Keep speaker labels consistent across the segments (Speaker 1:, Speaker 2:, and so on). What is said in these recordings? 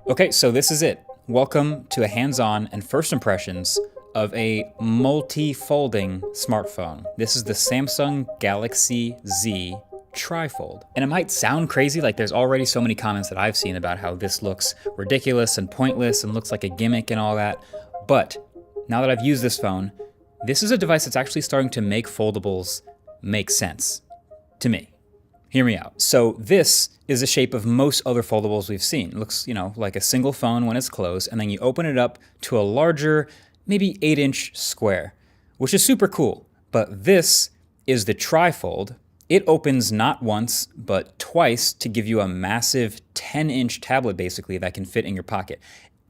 Speaker 1: Okay, so this is it. Welcome to a hands-on and first impressions of a multi-folding smartphone. This is the Samsung Galaxy Z trifold. And it might sound crazy, like there's already so many comments that I've seen about how this looks ridiculous and pointless and looks like a gimmick and all that. But now that I've used this phone, this is a device that's actually starting to make foldables make sense to me. Hear me out. So this is the shape of most other foldables we've seen. It looks, like a single phone when it's closed, and then you open it up to a larger, maybe 8-inch square, which is super cool. But this is the trifold. It opens not once, but twice to give you a massive 10-inch tablet, basically, that can fit in your pocket.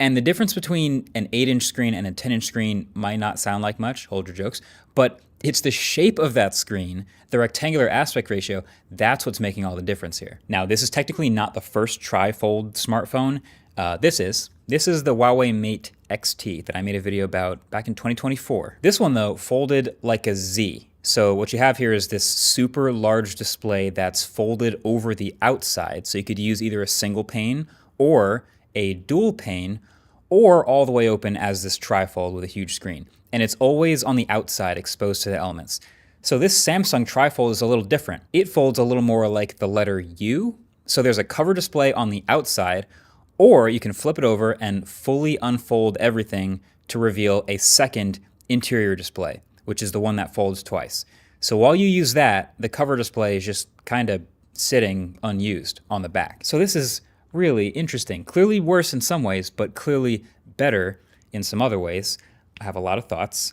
Speaker 1: And the difference between an 8-inch screen and a 10-inch screen might not sound like much, hold your jokes, but it's the shape of that screen, the rectangular aspect ratio, that's what's making all the difference here. Now, this is technically not the first trifold smartphone. This is the Huawei Mate XT that I made a video about back in 2024. This one, though, folded like a Z. So what you have here is this super large display that's folded over the outside. So you could use either a single pane or a dual pane, or all the way open as this trifold with a huge screen. And it's always on the outside exposed to the elements. So this Samsung trifold is a little different. It folds a little more like the letter U. So there's a cover display on the outside, or you can flip it over and fully unfold everything to reveal a second interior display, which is the one that folds twice. So while you use that, the cover display is just kind of sitting unused on the back. So this is really interesting. Clearly worse in some ways, but clearly better in some other ways. I have a lot of thoughts,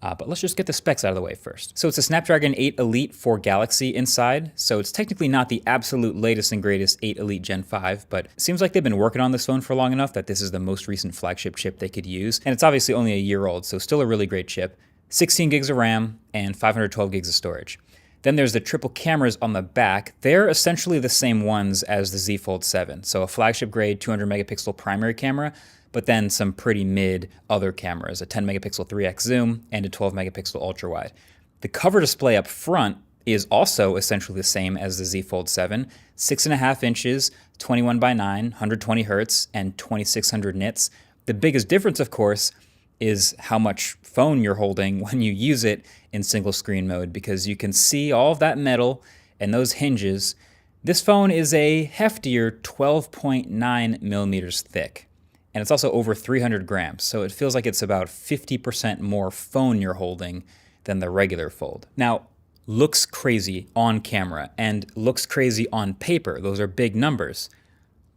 Speaker 1: but let's just get the specs out of the way first. So it's a Snapdragon 8 Elite for Galaxy inside, so it's technically not the absolute latest and greatest 8 Elite Gen 5, but it seems like they've been working on this phone for long enough that this is the most recent flagship chip they could use, and it's obviously only a year old, so still a really great chip. 16 gigs of RAM and 512 gigs of storage. Then there's the triple cameras on the back. They're essentially the same ones as the Z Fold 7. So a flagship grade 200 megapixel primary camera, but then some pretty mid other cameras, a 10 megapixel 3x zoom and a 12 megapixel ultra wide. The cover display up front is also essentially the same as the Z Fold 7, 6.5 inches, 21 by 9, 120 hertz, and 2600 nits. The biggest difference, of course, is how much phone you're holding when you use it in single screen mode, because you can see all of that metal and those hinges. This phone is a heftier 12.9 millimeters thick, and it's also over 300 grams, so it feels like it's about 50% more phone you're holding than the regular Fold. Now, looks crazy on camera and looks crazy on paper. Those are big numbers.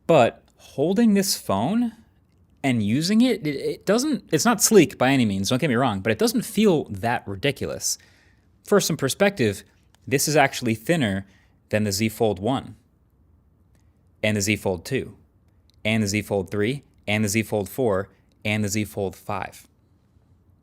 Speaker 1: But holding this phone and using it's not sleek by any means, don't get me wrong, but it doesn't feel that ridiculous. For some perspective, this is actually thinner than the Z Fold 1, and the Z Fold 2, and the Z Fold 3, and the Z Fold 4, and the Z Fold 5.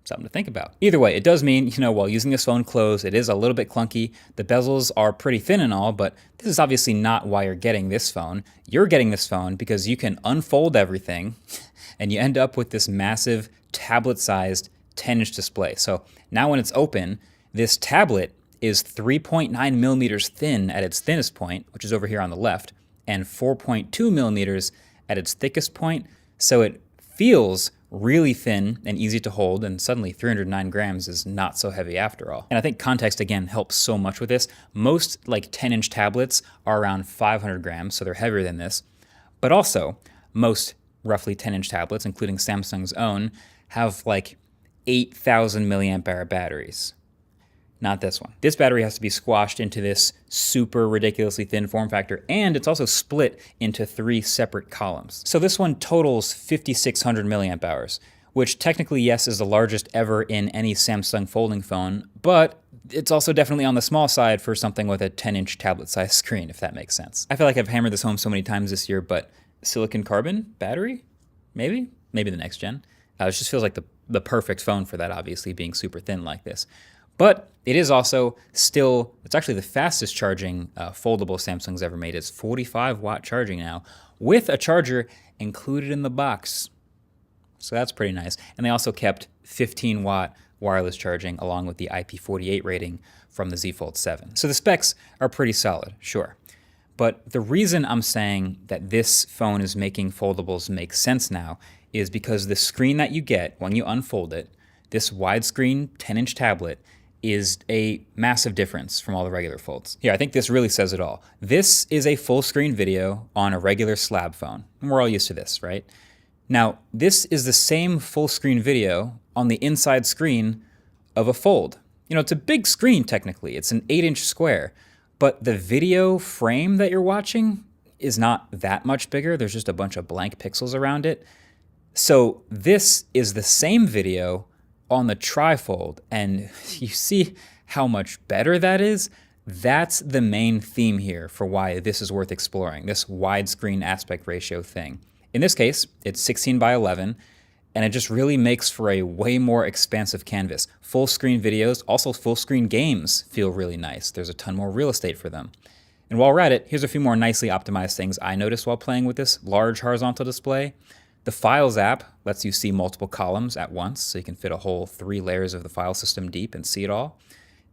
Speaker 1: Something to think about. Either way, it does mean, while using this phone closed, it is a little bit clunky. The bezels are pretty thin and all, but this is obviously not why you're getting this phone. You're getting this phone because you can unfold everything and you end up with this massive tablet-sized 10-inch display. So now when it's open, this tablet is 3.9 millimeters thin at its thinnest point, which is over here on the left, and 4.2 millimeters at its thickest point. So it feels really thin and easy to hold, and suddenly 309 grams is not so heavy after all. And I think context, again, helps so much with this. Most 10-inch tablets are around 500 grams, so they're heavier than this. But also, most roughly 10-inch tablets, including Samsung's own, have 8,000 milliamp hour batteries. Not this one. This battery has to be squashed into this super ridiculously thin form factor, and it's also split into 3 separate columns. So this one totals 5,600 milliamp hours, which technically, yes, is the largest ever in any Samsung folding phone, but it's also definitely on the small side for something with a 10-inch tablet-sized screen, if that makes sense. I feel like I've hammered this home so many times this year, but silicon carbon battery? Maybe the next gen. It just feels like the perfect phone for that, obviously, being super thin like this. But it is also it's actually the fastest charging foldable Samsung's ever made. It's 45-watt charging now, with a charger included in the box. So that's pretty nice. And they also kept 15-watt wireless charging along with the IP48 rating from the Z Fold 7. So the specs are pretty solid, sure. But the reason I'm saying that this phone is making foldables make sense now is because the screen that you get when you unfold it, this widescreen 10-inch tablet, is a massive difference from all the regular folds. Here, I think this really says it all. This is a full screen video on a regular slab phone, and we're all used to this, right? Now, this is the same full screen video on the inside screen of a fold. You know, it's a big screen technically, it's an 8-inch square, but the video frame that you're watching is not that much bigger. There's just a bunch of blank pixels around it. So this is the same video on the trifold, and you see how much better that is? That's the main theme here for why this is worth exploring, this widescreen aspect ratio thing. In this case, it's 16 by 11, and it just really makes for a way more expansive canvas. Full screen videos, also full screen games feel really nice. There's a ton more real estate for them. And while we're at it, here's a few more nicely optimized things I noticed while playing with this large horizontal display. The Files app lets you see multiple columns at once, so you can fit a whole 3 layers of the file system deep and see it all.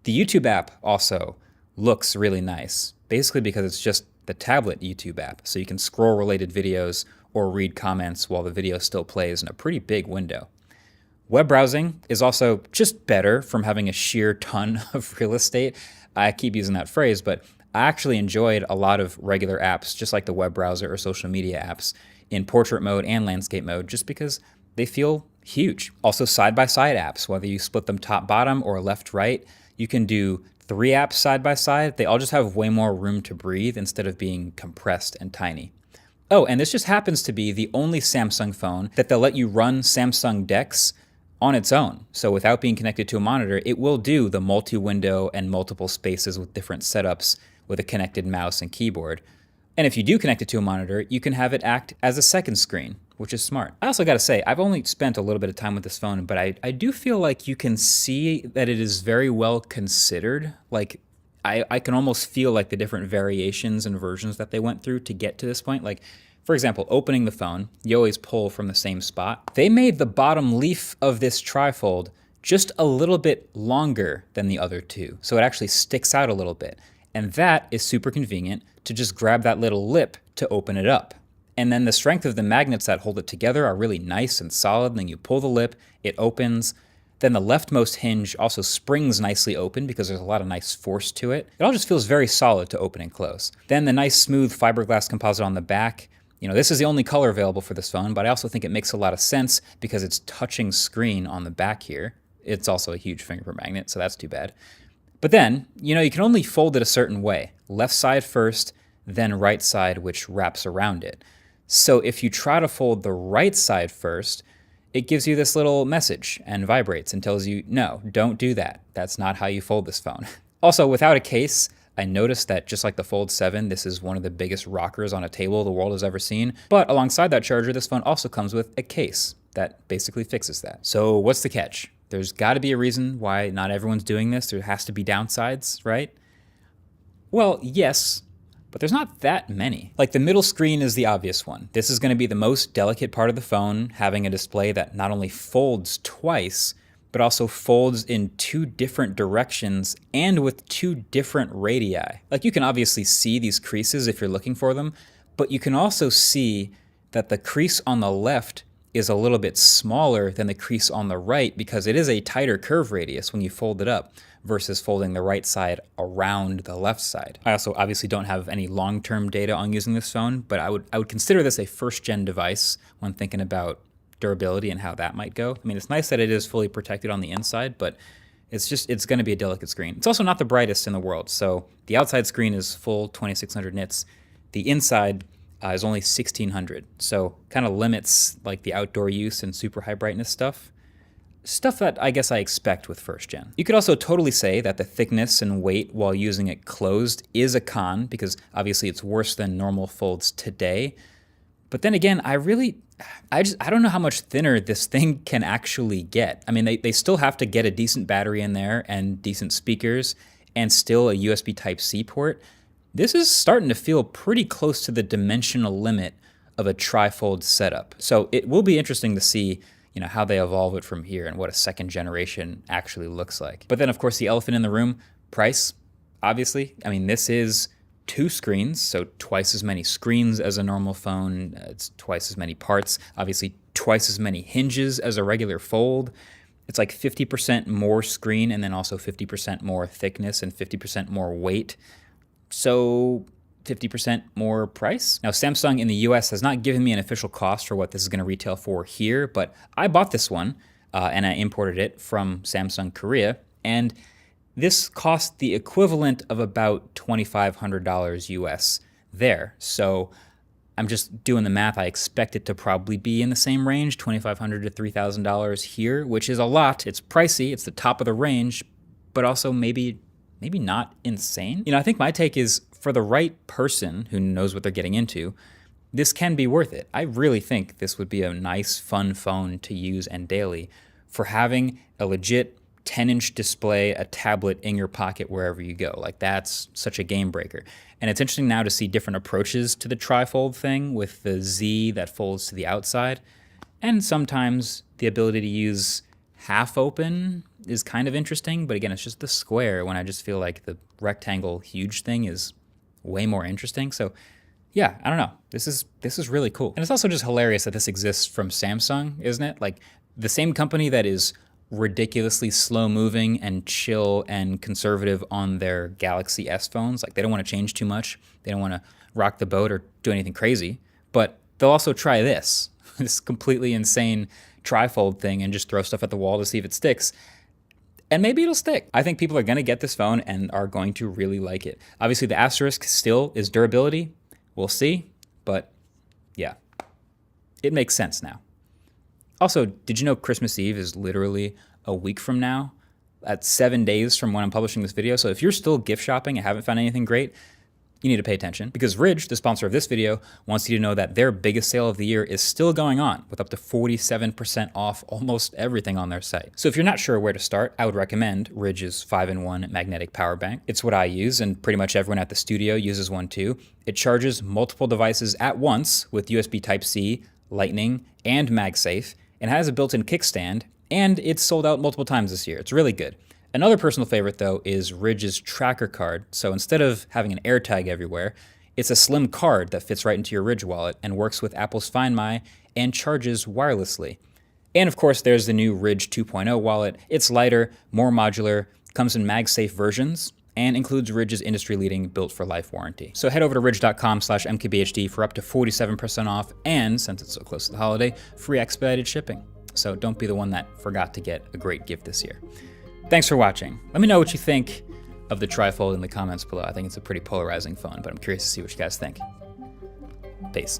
Speaker 1: The YouTube app also looks really nice, basically because it's just the tablet YouTube app, so you can scroll related videos or read comments while the video still plays in a pretty big window. Web browsing is also just better from having a sheer ton of real estate. I keep using that phrase, but I actually enjoyed a lot of regular apps, just like the web browser or social media apps, in portrait mode and landscape mode, just because they feel huge. Also side-by-side apps, whether you split them top-bottom or left-right, you can do 3 apps side-by-side. They all just have way more room to breathe instead of being compressed and tiny. Oh, and this just happens to be the only Samsung phone that they'll let you run Samsung Dex on its own. So without being connected to a monitor, it will do the multi-window and multiple spaces with different setups with a connected mouse and keyboard. And if you do connect it to a monitor, you can have it act as a second screen, which is smart. I also gotta say, I've only spent a little bit of time with this phone, but I do feel like you can see that it is very well considered. Like, I can almost feel like the different variations and versions that they went through to get to this point. Like, for example, opening the phone, you always pull from the same spot. They made the bottom leaf of this trifold just a little bit longer than the other two, so it actually sticks out a little bit. And that is super convenient to just grab that little lip to open it up. And then the strength of the magnets that hold it together are really nice and solid. And then you pull the lip, it opens. Then the leftmost hinge also springs nicely open because there's a lot of nice force to it. It all just feels very solid to open and close. Then the nice smooth fiberglass composite on the back. You know, this is the only color available for this phone, but I also think it makes a lot of sense because it's touching screen on the back here. It's also a huge fingerprint magnet, so that's too bad. But then, you know, you can only fold it a certain way. Left side first, then right side, which wraps around it. So if you try to fold the right side first, it gives you this little message and vibrates and tells you, no, don't do that. That's not how you fold this phone. Also, without a case, I noticed that just like the Fold 7, this is one of the biggest rockers on a table the world has ever seen. But alongside that charger, this phone also comes with a case that basically fixes that. So what's the catch? There's got to be a reason why not everyone's doing this. There has to be downsides, right? Well, yes, but there's not that many. Like the middle screen is the obvious one. This is going to be the most delicate part of the phone, having a display that not only folds twice, but also folds in 2 different directions and with 2 different radii. Like you can obviously see these creases if you're looking for them, but you can also see that the crease on the left is a little bit smaller than the crease on the right because it is a tighter curve radius when you fold it up versus folding the right side around the left side. I also obviously don't have any long-term data on using this phone, but I would consider this a first-gen device when thinking about durability and how that might go. I mean, it's nice that it is fully protected on the inside, but it's going to be a delicate screen. It's also not the brightest in the world. So the outside screen is full 2600 nits. The inside is only 1600. So kind of limits like the outdoor use and super high brightness stuff. Stuff that I guess I expect with first gen. You could also totally say that the thickness and weight while using it closed is a con because obviously it's worse than normal folds today. But then again, I don't know how much thinner this thing can actually get. I mean, they still have to get a decent battery in there and decent speakers and still a USB Type-C port. This is starting to feel pretty close to the dimensional limit of a trifold setup. So it will be interesting to see, you know, how they evolve it from here and what a second generation actually looks like. But then of course the elephant in the room, price, obviously. I mean, this is 2 screens, so twice as many screens as a normal phone. It's twice as many parts, obviously twice as many hinges as a regular fold. It's like 50% more screen and then also 50% more thickness and 50% more weight. So 50% more price. Now, Samsung in the US has not given me an official cost for what this is going to retail for here, but I bought this one and I imported it from Samsung Korea, and this cost the equivalent of about $2,500 US there. So I'm just doing the math. I expect it to probably be in the same range, $2,500 to $3,000 here, which is a lot. It's pricey. It's the top of the range, but also maybe not insane. I think my take is, for the right person who knows what they're getting into, this can be worth it. I really think this would be a nice, fun phone to use and daily for having a legit 10-inch display, a tablet in your pocket wherever you go. Like, that's such a game breaker. And it's interesting now to see different approaches to the trifold thing with the Z that folds to the outside. And sometimes the ability to use half open is kind of interesting, but again, it's just the square, when I just feel like the rectangle huge thing is way more interesting. So yeah, I don't know. This is really cool. And it's also just hilarious that this exists from Samsung, isn't it? Like, the same company that is ridiculously slow moving and chill and conservative on their Galaxy S phones. Like, they don't want to change too much. They don't want to rock the boat or do anything crazy, but they'll also try this completely insane trifold thing and just throw stuff at the wall to see if it sticks. And maybe it'll stick. I think people are going to get this phone and are going to really like it. Obviously, the asterisk still is durability. We'll see, but yeah, it makes sense now. Also, did you know Christmas Eve is literally a week from now? That's 7 days from when I'm publishing this video. So if you're still gift shopping and haven't found anything great, you need to pay attention, because Ridge, the sponsor of this video, wants you to know that their biggest sale of the year is still going on, with up to 47% off almost everything on their site. So if you're not sure where to start, I would recommend Ridge's 5-in-1 magnetic power bank. It's what I use, and pretty much everyone at the studio uses one too. It charges multiple devices at once with USB Type-C, Lightning, and MagSafe, and has a built-in kickstand, and it's sold out multiple times this year. It's really good. Another personal favorite, though, is Ridge's tracker card. So instead of having an AirTag everywhere, it's a slim card that fits right into your Ridge wallet and works with Apple's Find My and charges wirelessly. And of course, there's the new Ridge 2.0 wallet. It's lighter, more modular, comes in MagSafe versions, and includes Ridge's industry-leading built-for-life warranty. So head over to ridge.com/mkbhd for up to 47% off, and since it's so close to the holiday, free expedited shipping. So don't be the one that forgot to get a great gift this year. Thanks for watching. Let me know what you think of the trifold in the comments below. I think it's a pretty polarizing phone, but I'm curious to see what you guys think. Peace.